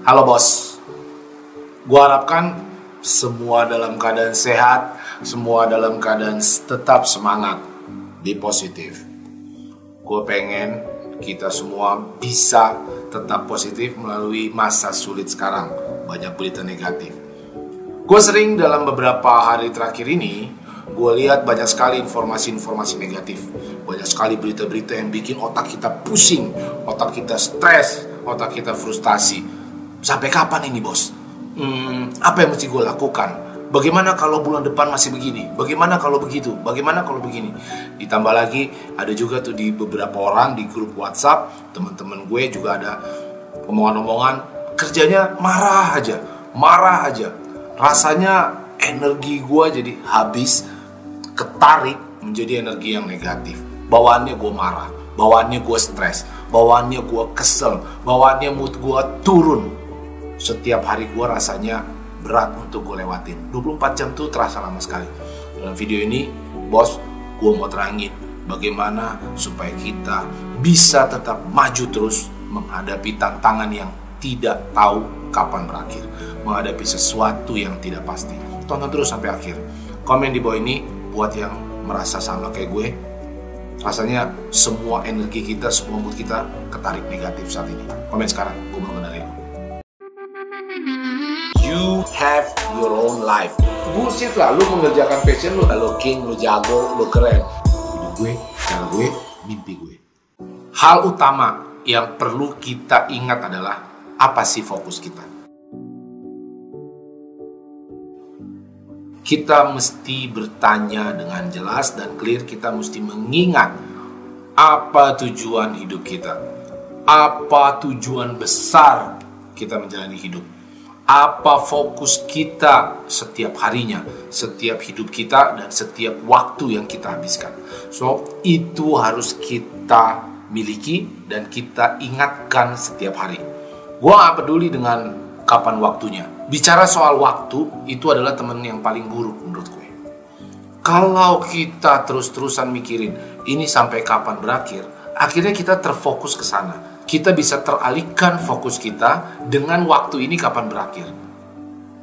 Halo bos, gue harapkan semua dalam keadaan sehat, semua dalam keadaan tetap semangat, be positif. Gue pengen kita semua bisa tetap positif melalui masa sulit sekarang, banyak berita negatif. Gue sering dalam beberapa hari terakhir ini, gue lihat banyak sekali informasi-informasi negatif. Banyak sekali berita-berita yang bikin otak kita pusing, otak kita stres, otak kita frustasi. Sampai kapan ini bos? Apa yang mesti gue lakukan? Bagaimana kalau bulan depan masih begini? Bagaimana kalau begitu? Bagaimana kalau begini? Ditambah lagi ada juga tuh di beberapa orang di grup WhatsApp, teman-teman gue juga ada omongan-omongan kerjanya marah aja. Rasanya energi gue jadi habis, ketarik menjadi energi yang negatif. Bawaannya gue marah, bawaannya gue stres, bawaannya gue kesel, bawaannya mood gue turun. Setiap hari gue rasanya berat untuk gue lewatin. 24 jam tuh terasa lama sekali. Dalam video ini, bos, gue mau terangin bagaimana supaya kita bisa tetap maju terus menghadapi tantangan yang tidak tahu kapan berakhir, menghadapi sesuatu yang tidak pasti. Tonton terus sampai akhir. Komen di bawah ini buat yang merasa sama kayak gue. Rasanya semua energi kita, semua mood kita ketarik negatif saat ini. Komen sekarang, gue mau dengerin. You have your own life. Bullshit lah, lu mengerjakan passion lu, lu king, lu jago, lu keren. Hidup gue, cara gue, mimpi gue. Hal utama yang perlu kita ingat adalah apa sih fokus kita. Kita mesti bertanya dengan jelas dan clear. Kita mesti mengingat apa tujuan hidup kita, apa tujuan besar kita menjalani hidup, apa fokus kita setiap harinya, setiap hidup kita, dan setiap waktu yang kita habiskan. So, itu harus kita miliki dan kita ingatkan setiap hari. Gua gak peduli dengan kapan waktunya. Bicara soal waktu, itu adalah teman yang paling buruk menurut gue. Kalau kita terus-terusan mikirin ini sampai kapan berakhir, akhirnya kita terfokus ke sana. Kita bisa teralihkan fokus kita dengan waktu ini kapan berakhir.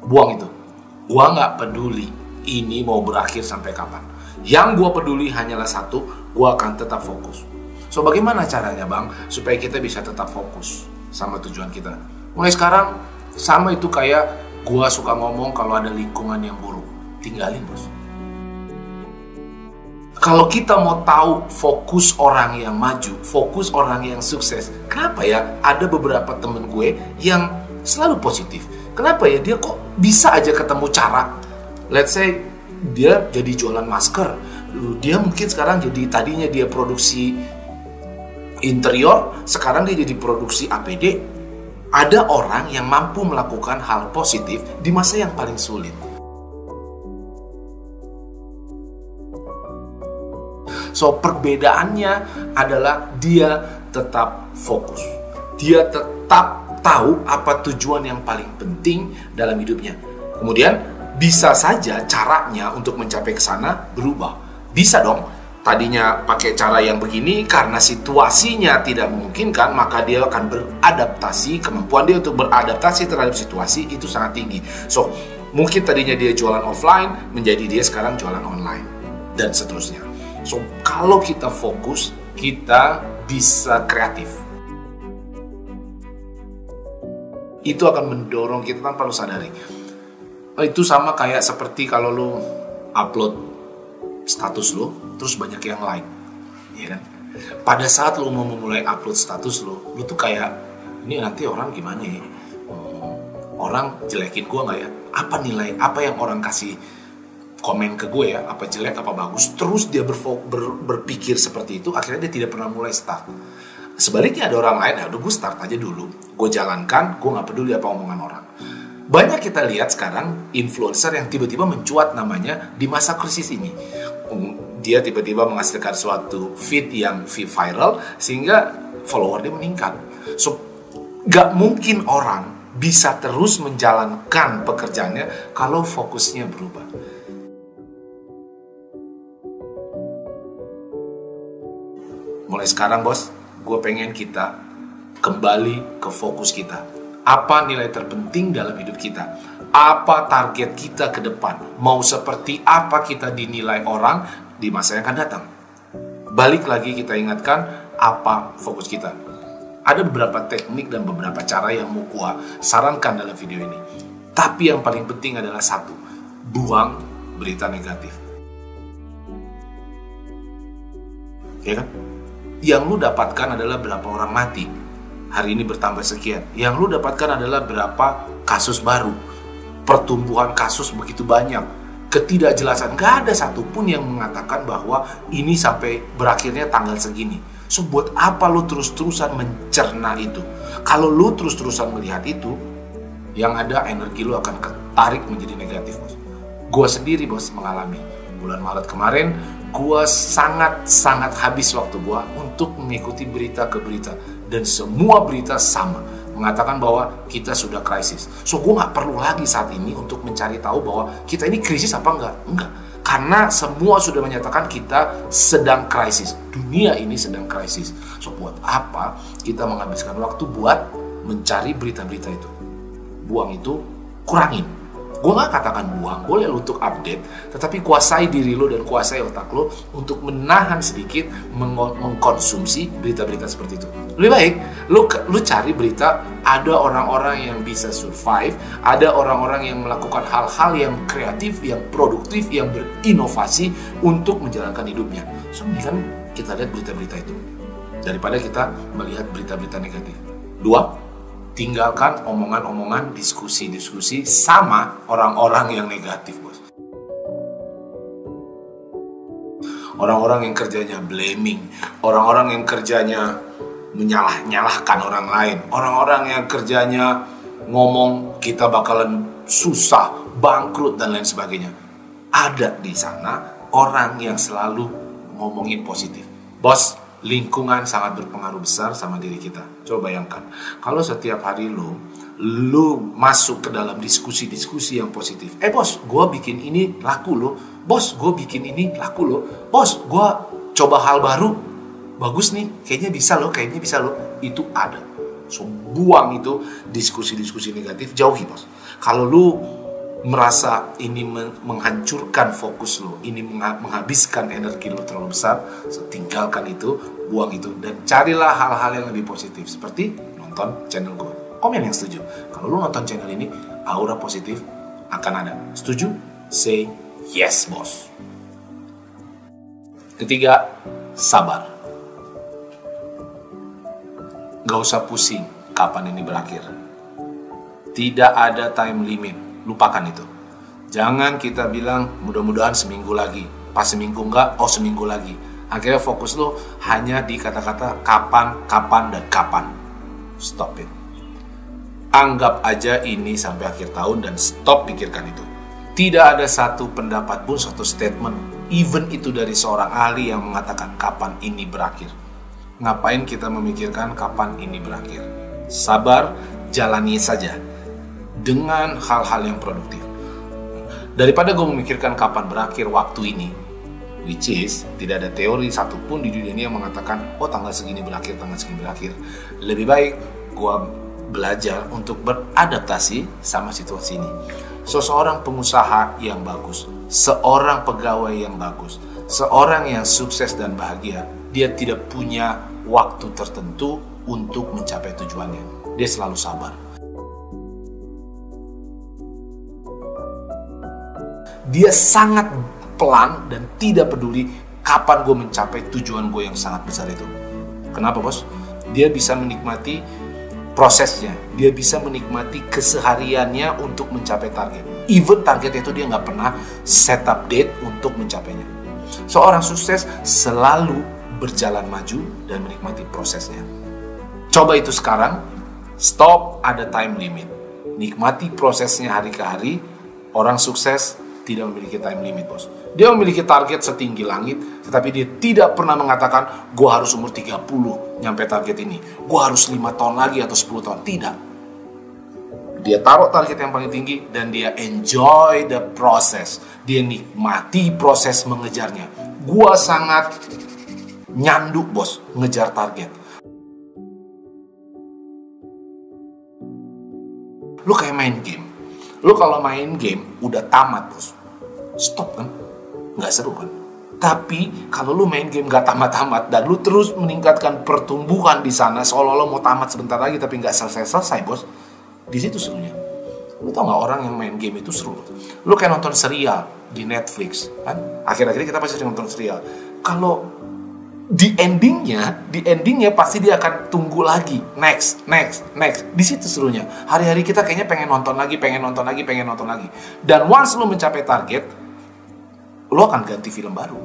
Buang itu. Gua gak peduli ini mau berakhir sampai kapan. Yang gua peduli hanyalah satu, gua akan tetap fokus. So, bagaimana caranya bang supaya kita bisa tetap fokus sama tujuan kita? Mulai sekarang, sama itu kayak gua suka ngomong kalau ada lingkungan yang buruk, tinggalin bos. Kalau kita mau tahu fokus orang yang maju, fokus orang yang sukses, kenapa ya ada beberapa temen gue yang selalu positif? Kenapa ya dia kok bisa aja ketemu cara? Let's say dia jadi jualan masker, dia mungkin sekarang jadi tadinya dia produksi interior, sekarang dia jadi produksi APD. Ada orang yang mampu melakukan hal positif di masa yang paling sulit. So, perbedaannya adalah dia tetap fokus. Dia tetap tahu apa tujuan yang paling penting dalam hidupnya. Kemudian, bisa saja caranya untuk mencapai ke sana berubah. Bisa dong. Tadinya pakai cara yang begini, karena situasinya tidak memungkinkan, maka dia akan beradaptasi. Kemampuan dia untuk beradaptasi terhadap situasi itu sangat tinggi. So, mungkin tadinya dia jualan offline, menjadi dia sekarang jualan online, dan seterusnya. So, kalau kita fokus, kita bisa kreatif. Itu akan mendorong kita tanpa lu sadari. Itu sama kayak seperti kalau lu upload status lu, terus banyak yang like, ya kan? Pada saat lu mau memulai upload status lu tuh kayak, ini nanti orang gimana ya? Orang jelekin gua nggak ya? Apa nilai? Apa yang orang kasih komen ke gue ya? Apa jelek? Apa bagus? Terus dia berpikir seperti itu, akhirnya dia tidak pernah mulai start. Sebaliknya ada orang lain, udah gue start aja dulu, gue jalankan, gue nggak peduli apa omongan orang. Banyak kita lihat sekarang influencer yang tiba-tiba mencuat namanya di masa krisis ini. Dia tiba-tiba menghasilkan suatu feed yang viral sehingga follower dia meningkat. So, gak mungkin orang bisa terus menjalankan pekerjaannya kalau fokusnya berubah. Mulai sekarang bos, gue pengen kita kembali ke fokus kita. Apa nilai terpenting dalam hidup kita? Apa target kita ke depan? Mau seperti apa kita dinilai orang di masa yang akan datang? Balik lagi kita ingatkan, apa fokus kita? Ada beberapa teknik dan beberapa cara yang mau gua sarankan dalam video ini. Tapi yang paling penting adalah satu, buang berita negatif. Ya kan? Yang lu dapatkan adalah berapa orang mati. Hari ini bertambah sekian. Yang lu dapatkan adalah berapa kasus baru. Pertumbuhan kasus begitu banyak. Ketidakjelasan. Gak ada satupun yang mengatakan bahwa ini sampai berakhirnya tanggal segini. So, buat apa lu terus-terusan mencerna itu? Kalau lu terus-terusan melihat itu, yang ada energi lu akan ketarik menjadi negatif, bos. Gua sendiri, bos, mengalami. Bulan Maret kemarin, gua sangat habis waktu gua untuk mengikuti berita ke berita. Dan semua berita sama, mengatakan bahwa kita sudah krisis. So, gue gak perlu lagi saat ini untuk mencari tahu bahwa kita ini krisis apa enggak. Enggak. Karena semua sudah menyatakan kita sedang krisis. Dunia ini sedang krisis. So, buat apa kita menghabiskan waktu buat mencari berita-berita itu? Buang itu, kurangin. Gue gak katakan buang, boleh lo untuk update, tetapi kuasai diri lo dan kuasai otak lo untuk menahan sedikit mengkonsumsi berita-berita seperti itu. Lebih baik lo cari berita ada orang-orang yang bisa survive, ada orang-orang yang melakukan hal-hal yang kreatif, yang produktif, yang berinovasi untuk menjalankan hidupnya. So, kan kita lihat berita-berita itu daripada kita melihat berita-berita negatif. Dua, tinggalkan omongan-omongan, diskusi-diskusi sama orang-orang yang negatif, bos. Orang-orang yang kerjanya blaming, orang-orang yang kerjanya menyalah-nyalahkan orang lain, orang-orang yang kerjanya ngomong kita bakalan susah, bangkrut, dan lain sebagainya. Ada di sana orang yang selalu ngomongin positif. Bos, lingkungan sangat berpengaruh besar sama diri kita. Coba bayangkan, kalau setiap hari lu masuk ke dalam diskusi-diskusi yang positif. Bos, gue bikin ini laku lo. Bos, gue bikin ini laku lo. Bos, gue coba hal baru, bagus nih, kayaknya bisa lo. Itu ada. So, buang itu diskusi-diskusi negatif, jauhi, bos. Kalau lu merasa ini menghancurkan fokus lo, ini menghabiskan energi lo terlalu besar, so, tinggalkan itu, buang itu, dan carilah hal-hal yang lebih positif, seperti nonton channel gue. Komen yang setuju. Kalau lo nonton channel ini, aura positif akan ada. Setuju? Say yes, bos. Ketiga, sabar. Gak usah pusing kapan ini berakhir. Tidak ada time limit. Lupakan itu. Jangan kita bilang mudah-mudahan seminggu lagi. Pas seminggu enggak, seminggu lagi. Akhirnya fokus lo hanya di kata-kata kapan, dan kapan. Stop it. Anggap aja ini sampai akhir tahun dan stop pikirkan itu. Tidak ada satu pendapat pun, satu statement, even itu dari seorang ahli yang mengatakan kapan ini berakhir. Ngapain kita memikirkan kapan ini berakhir? Sabar, jalani saja dengan hal-hal yang produktif. Daripada gue memikirkan kapan berakhir waktu ini, which is tidak ada teori satupun di dunia ini yang mengatakan tanggal segini berakhir, tanggal segini berakhir. Lebih baik gue belajar untuk beradaptasi sama situasi ini. Seorang pengusaha yang bagus, seorang pegawai yang bagus, seorang yang sukses dan bahagia, dia tidak punya waktu tertentu untuk mencapai tujuannya. Dia selalu sabar. Dia sangat pelan dan tidak peduli kapan gue mencapai tujuan gue yang sangat besar itu. Kenapa, bos? Dia bisa menikmati prosesnya. Dia bisa menikmati kesehariannya untuk mencapai target. Even target itu dia nggak pernah set up date untuk mencapainya. Seorang sukses selalu berjalan maju dan menikmati prosesnya. Coba itu sekarang. Stop ada time limit. Nikmati prosesnya hari ke hari. Orang sukses tidak memiliki time limit, bos. Dia memiliki target setinggi langit, tetapi dia tidak pernah mengatakan, gue harus umur 30 nyampe target ini. Gue harus 5 tahun lagi atau 10 tahun. Tidak. Dia taruh target yang paling tinggi dan dia enjoy the process. Dia nikmati proses mengejarnya. Gue sangat nyanduk, bos, ngejar target. Lu kayak main game. Lu kalau main game udah tamat bos, stop kan? Nggak seru kan? Tapi kalau lu main game gak tamat-tamat dan lu terus meningkatkan pertumbuhan di sana, seolah-olah mau tamat sebentar lagi tapi nggak selesai-selesai bos, di situ serunya. Lu tau nggak orang yang main game itu seru? Lu kayak nonton serial di Netflix kan? Akhir-akhir kita pasti sering nonton serial. Kalau di endingnya pasti dia akan tunggu lagi, next. Di situ serunya. Hari-hari kita kayaknya pengen nonton lagi. Dan once lu mencapai target, lu akan ganti film baru.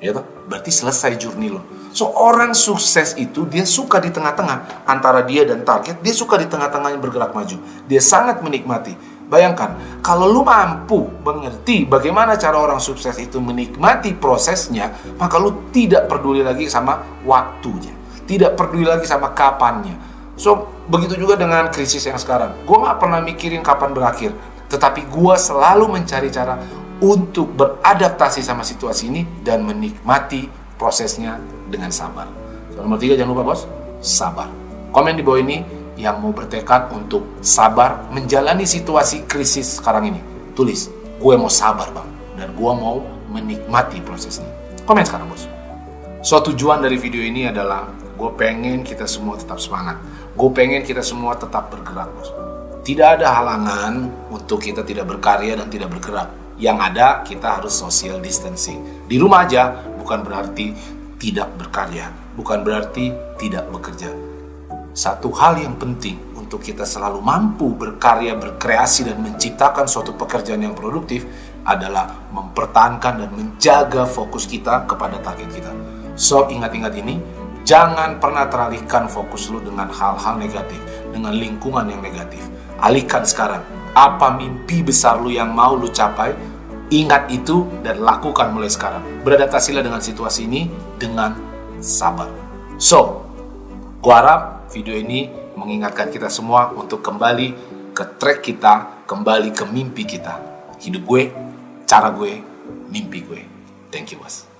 Ya toh? Berarti selesai journey lo. So orang sukses itu dia suka di tengah-tengah antara dia dan target, dia suka di tengah-tengahnya bergerak maju. Dia sangat menikmati. Bayangkan, kalau lu mampu mengerti bagaimana cara orang sukses itu menikmati prosesnya, maka lu tidak peduli lagi sama waktunya, tidak peduli lagi sama kapannya. So, begitu juga dengan krisis yang sekarang. Gue gak pernah mikirin kapan berakhir, tetapi gue selalu mencari cara untuk beradaptasi sama situasi ini dan menikmati prosesnya dengan sabar. So, nomor 3, jangan lupa bos, sabar. Komen di bawah ini yang mau bertekad untuk sabar menjalani situasi krisis sekarang ini. Tulis, gue mau sabar bang, dan gue mau menikmati prosesnya. Komen sekarang bos. So tujuan dari video ini adalah gue pengen kita semua tetap semangat. Gue pengen kita semua tetap bergerak bos. Tidak ada halangan untuk kita tidak berkarya dan tidak bergerak. Yang ada kita harus social distancing. Di rumah aja bukan berarti tidak berkarya, bukan berarti tidak bekerja. Satu hal yang penting untuk kita selalu mampu berkarya, berkreasi, dan menciptakan suatu pekerjaan yang produktif adalah mempertahankan dan menjaga fokus kita kepada target kita. So, ingat-ingat ini, jangan pernah teralihkan fokus lu dengan hal-hal negatif, dengan lingkungan yang negatif. Alihkan sekarang, apa mimpi besar lu yang mau lu capai, ingat itu dan lakukan mulai sekarang. Beradaptasilah dengan situasi ini dengan sabar. So, gua harap video ini mengingatkan kita semua untuk kembali ke track kita, kembali ke mimpi kita. Hidup gue, cara gue, mimpi gue. Thank you, bos.